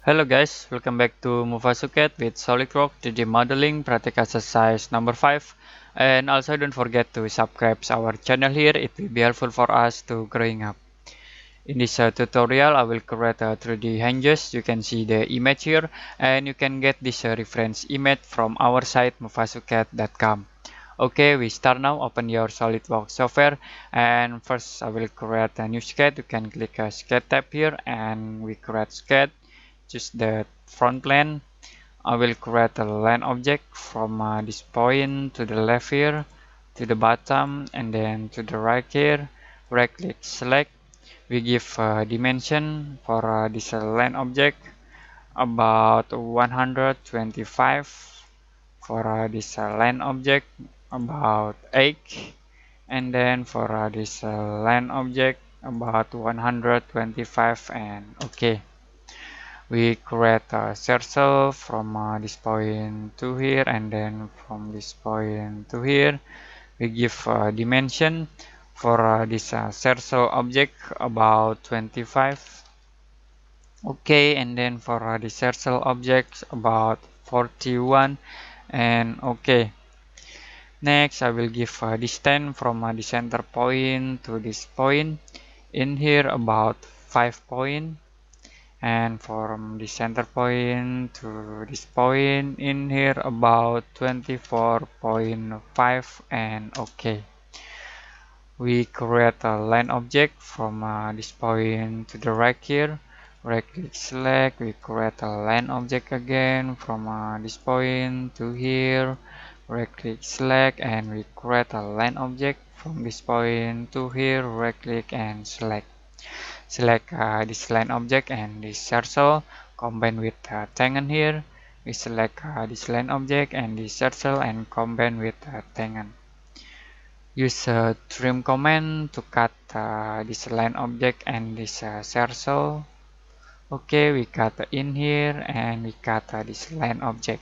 Hello guys, welcome back to Mufasuket with SolidWorks 3D Modeling Practice Exercise number 5. And also don't forget to subscribe our channel here, it will be helpful for us to growing up. In this tutorial, I will create a 3D hinges. You can see the image here and you can get this reference image from our site mufasuket.com. Okay, we start now. Open your SolidWorks software and first I will create a new sketch. You can click a sketch tab here and we create sketch. Choose the front plane. I will create a line object from this point to the left here, to the bottom, and then to the right here. Right click select. We give dimension for this line object about 125, for this line object about 8, and then for this line object about 125, and okay. We create a circle from this point to here, and then from this point to here. We give dimension for this circle object about 25. Okay, and then for the circle object about 41, and okay. Next, I will give distance from the center point to this point in here about 5 point. And from the center point to this point in here about 24.5, and okay. We create a line object from this point to the right here. Right click select. We create a line object again from this point to here. Right click select and we create a line object from this point to here. Right click and select. Select this line object and this circle combine with tangent here. We select this line object and this circle and combine with tangent. Use trim command to cut this line object and this circle. Okay, we cut in here and we cut this line object.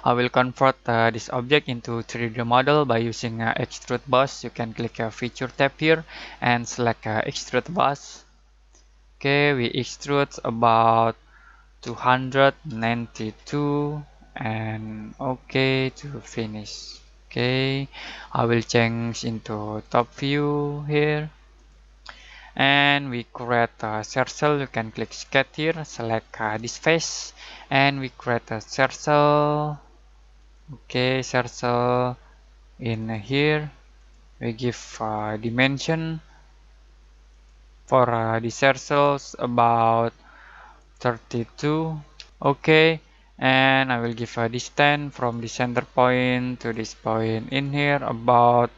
I will convert this object into 3D model by using extrude boss. You can click feature tab here and select extrude boss. Okay, we extrude about 292 and okay to finish. Okay, I will change into top view here and we create a circle. You can click sketch here, select this face and we create a circle. Okay, circle in here. We give dimension for the circles about 32. Okay, and I will give a distance from the center point to this point in here about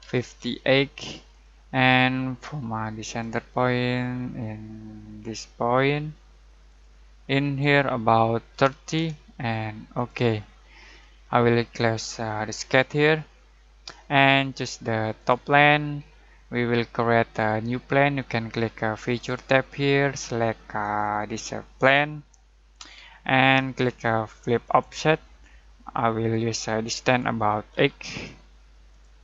58, and from the center point in this point in here about 30, and okay. I will close the sketch here and choose the top plane. We will create a new plane. You can click a feature tab here, select this plane and click flip offset. I will use distance about 8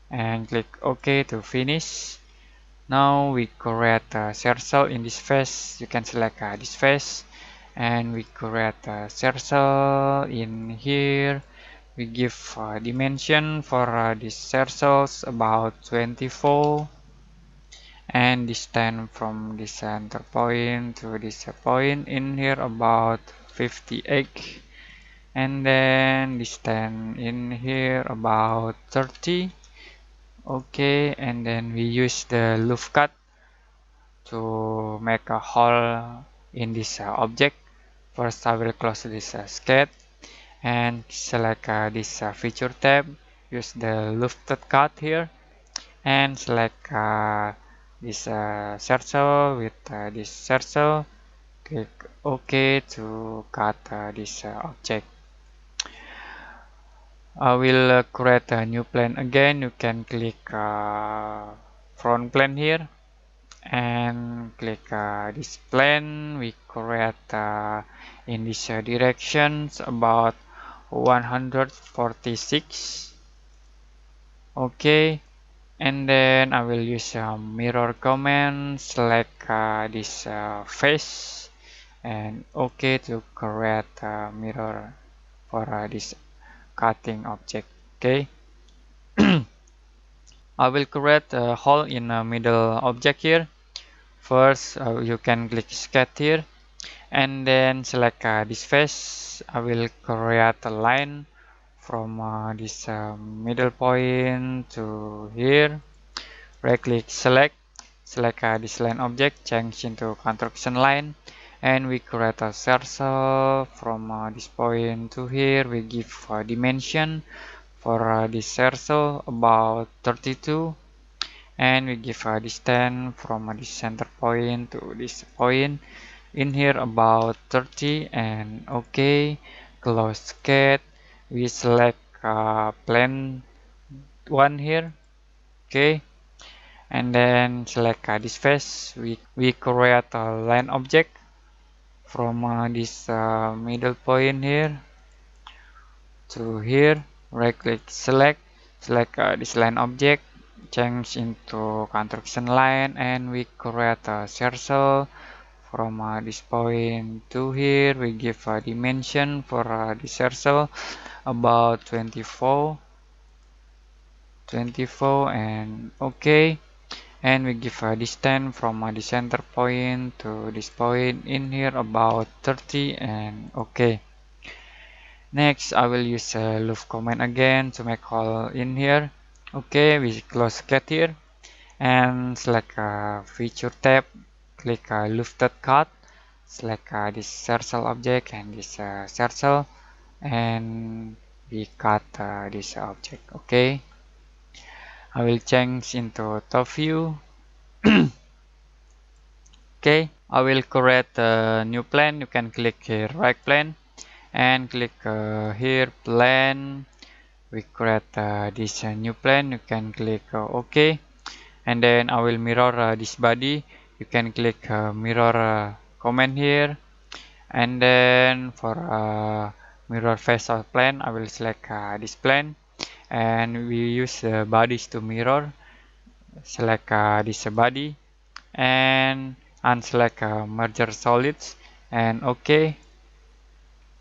and click OK to finish. Now we create a circle in this face. You can select this face and we create a circle in here. We give dimension for this circles about 24 and distance from the center point to this point in here about 58, and then distance in here about 30. Okay, and then we use the loop cut to make a hole in this object. First I will close this sketch and select this feature tab. Use the lifted cut here and select this circle with this circle. Click OK to cut this object. I will create a new plane again. You can click front plane here and click this plane. We create in this directions about 146. Okay, and then I will use mirror command, select this face and OK to create a mirror for this cutting object. Okay. I will create a hole in the middle object here. First, you can click sketch here and then select this face. I will create a line from this middle point to here. Right click select this line object, change into construction line, and we create a circle from this point to here. We give dimension for this circle about 32, and we give a distance from this center point to this point in here about 30, and OK, close sketch. We select plane 1 here. OK, and then select this face. We create a line object from this middle point here to here. Right click select this line object, change into construction line, and we create a circle from this point to here. We give a dimension for the circle about 24 and OK, and we give a distance from the center point to this point in here about 30, and OK. Next, I will use a loop command again to make hole in here. OK, we close cat here and select feature tab, click lifted cut, select this circle object and this circle, and we cut this object. OK, I will change into top view. OK, I will create a new plane. You can click here right plane and click here plane. We create this new plane. You can click OK, and then I will mirror this body. You can click mirror command here, and then for mirror face of plane I will select this plane, and we use bodies to mirror. Select this body and unselect merger solids, and OK,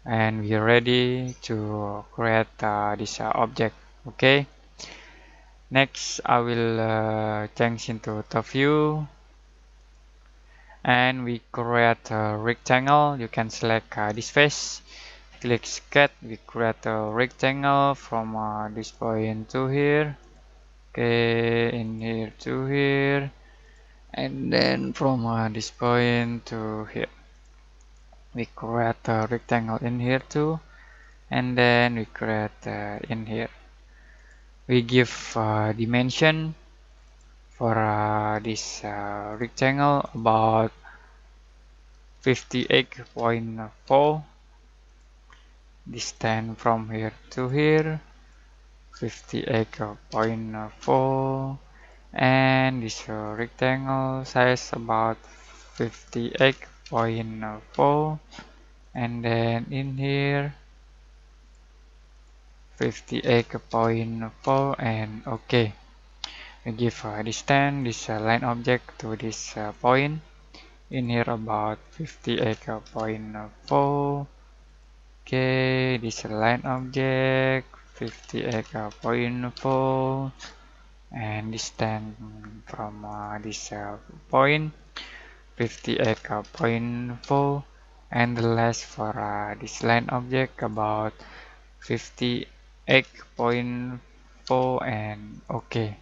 and we're ready to create this object. OK, next I will change into top view, and we create a rectangle. You can select this face, click sketch. We create a rectangle from this point to here. Okay, in here to here, and then from this point to here. We create a rectangle in here too, and then we create in here. We give dimension for this rectangle about 58.4. Distance from here to here 58.4, and this rectangle size about 58.4, and then in here 58.4, and OK. We give a distance this line object to this point in here about 58.4. Okay, this line object 58.4, and distance from this point 58.4, and the last for this line object about 58.4, and OK.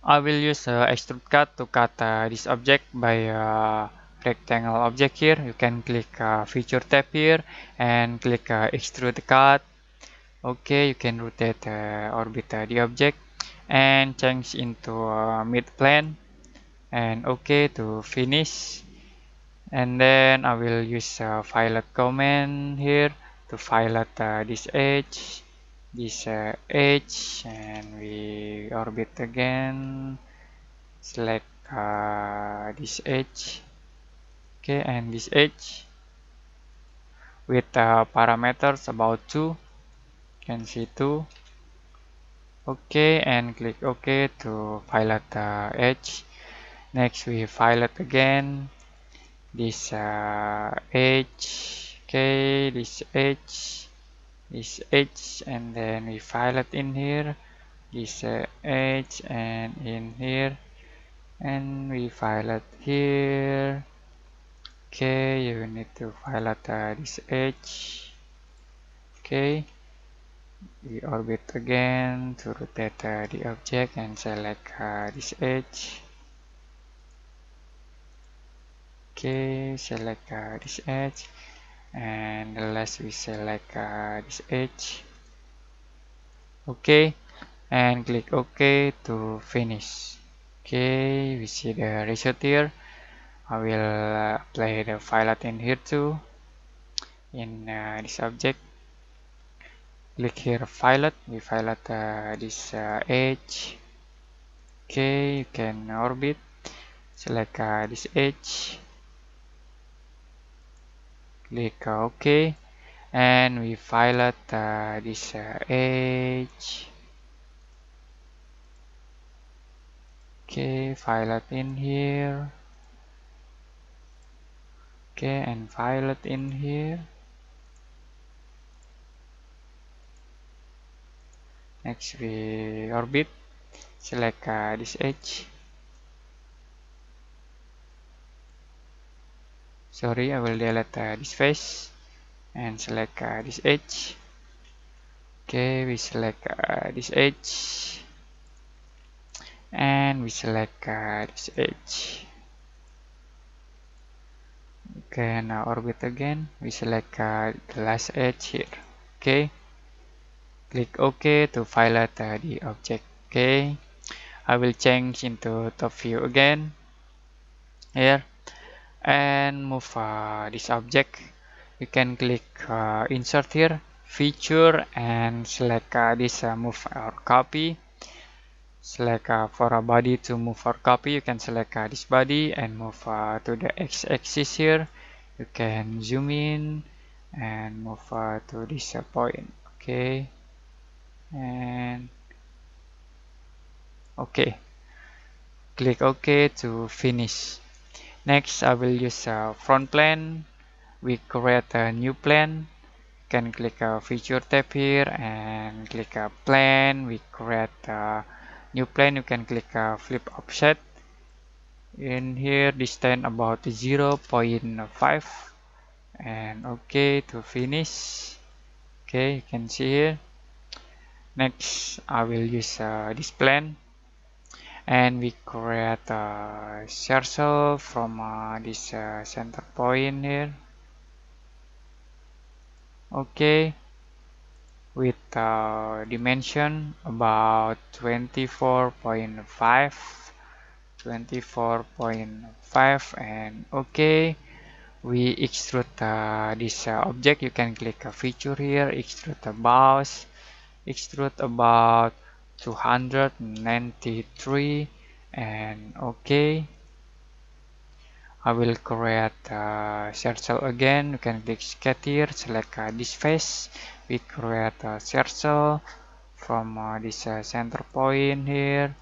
I will use extrude cut to cut this object by rectangle object here. You can click feature tab here and click extrude cut. OK, you can rotate orbit the object and change into mid plane, and OK to finish. And then I will use fillet command here to fillet this edge, and we orbit again. Select this edge. Okay, and this edge with parameters about 2. You can see 2. OK, and click OK to fillet the edge. Next we fillet again this edge. Okay, this edge, and then we file it in here, this edge, and in here, and we file it here. Okay, you need to file it this edge. Okay, we orbit again to rotate the object and select this edge. Okay, select this edge, and the last we select this edge. Okay, and click OK to finish. Okay, we see the result here. I will apply the violet in here too, in this object. Click here violet, we violet this edge. Okay, you can orbit, select this edge, click OK, and we violet this edge. Okay, violet in here. Okay, and violet in here. Next we orbit, select this edge. Sorry, I will delete this face and select this edge. Okay, we select this edge, and we select this edge. Okay, now orbit again. We select the last edge here. Okay, click OK to violet the object. Okay, I will change into top view again here and move this object. You can click insert here, feature, and select this move or copy. Select for a body to move or copy, you can select this body and move to the x-axis here. You can zoom in and move to this point. Okay, and okay, click OK to finish. Next, I will use front plane. We create a new plane. You can click feature tab here and click plane. We create a new plane. You can click flip offset. In here, distance about 0.5, and OK to finish. Okay, you can see here. Next, I will use this plane, and we create a circle from this center point here. Okay, with dimension about 24.5, and okay, we extrude this object. You can click a feature here, extrude the boss, extrude about 293, and okay, I will create a circle again. You can click sketch here, select this face. We create a circle from this center point here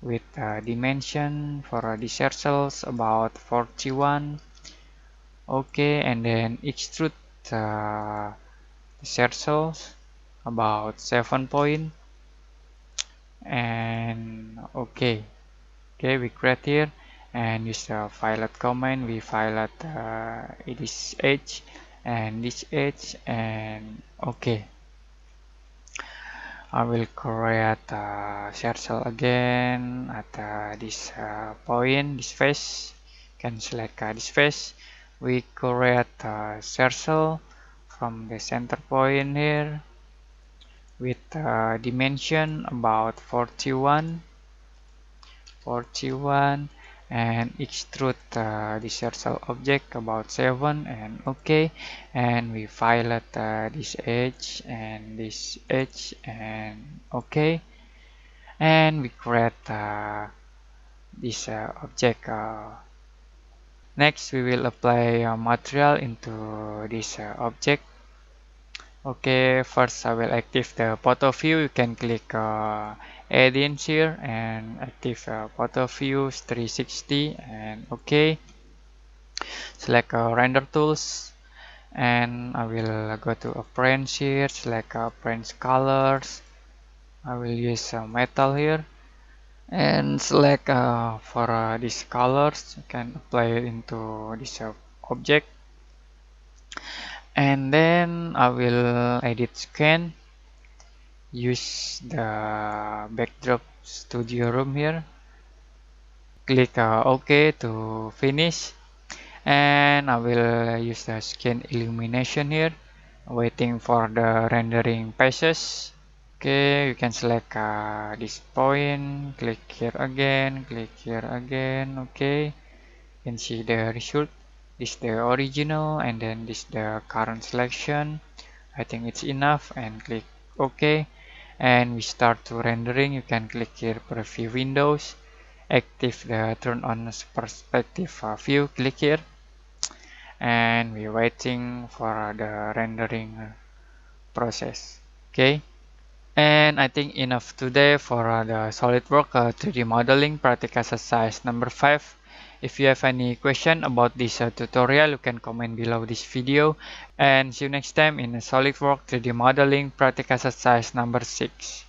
with dimension for the circles about 41. Okay, and then extrude the circles about 7 point, and okay, we create here and use the violet command. We violet this edge and this edge, and okay, I will create a circle again at this point, this face. Can select this face. We create a circle from the center point here with dimension about 41, and extrude the circle object about 7, and okay, and we violet this edge and this edge, and okay, and we create this object. Next we will apply material into this object. Okay, first I will active the photo view. You can click add-in here and active photo view 360, and okay. select render tools, and I will go to appearance here, select appearance colors. I will use metal here and select for these colors. You can apply it into this object, and then I will edit scan, use the backdrop studio room here, click OK to finish, and I will use the skin illumination here, waiting for the rendering passes. Okay, you can select this point, click here again, okay. You can see the result. This the original, and then this the current selection. I think it's enough, and click OK. And we start to rendering. You can click here preview windows, active the turn on perspective view, click here, and we're waiting for the rendering process. Okay. And I think enough today for the SolidWorks 3D modeling practice exercise number 5. If you have any question about this tutorial, you can comment below this video. And see you next time in SolidWorks 3D modeling practice exercise number 6.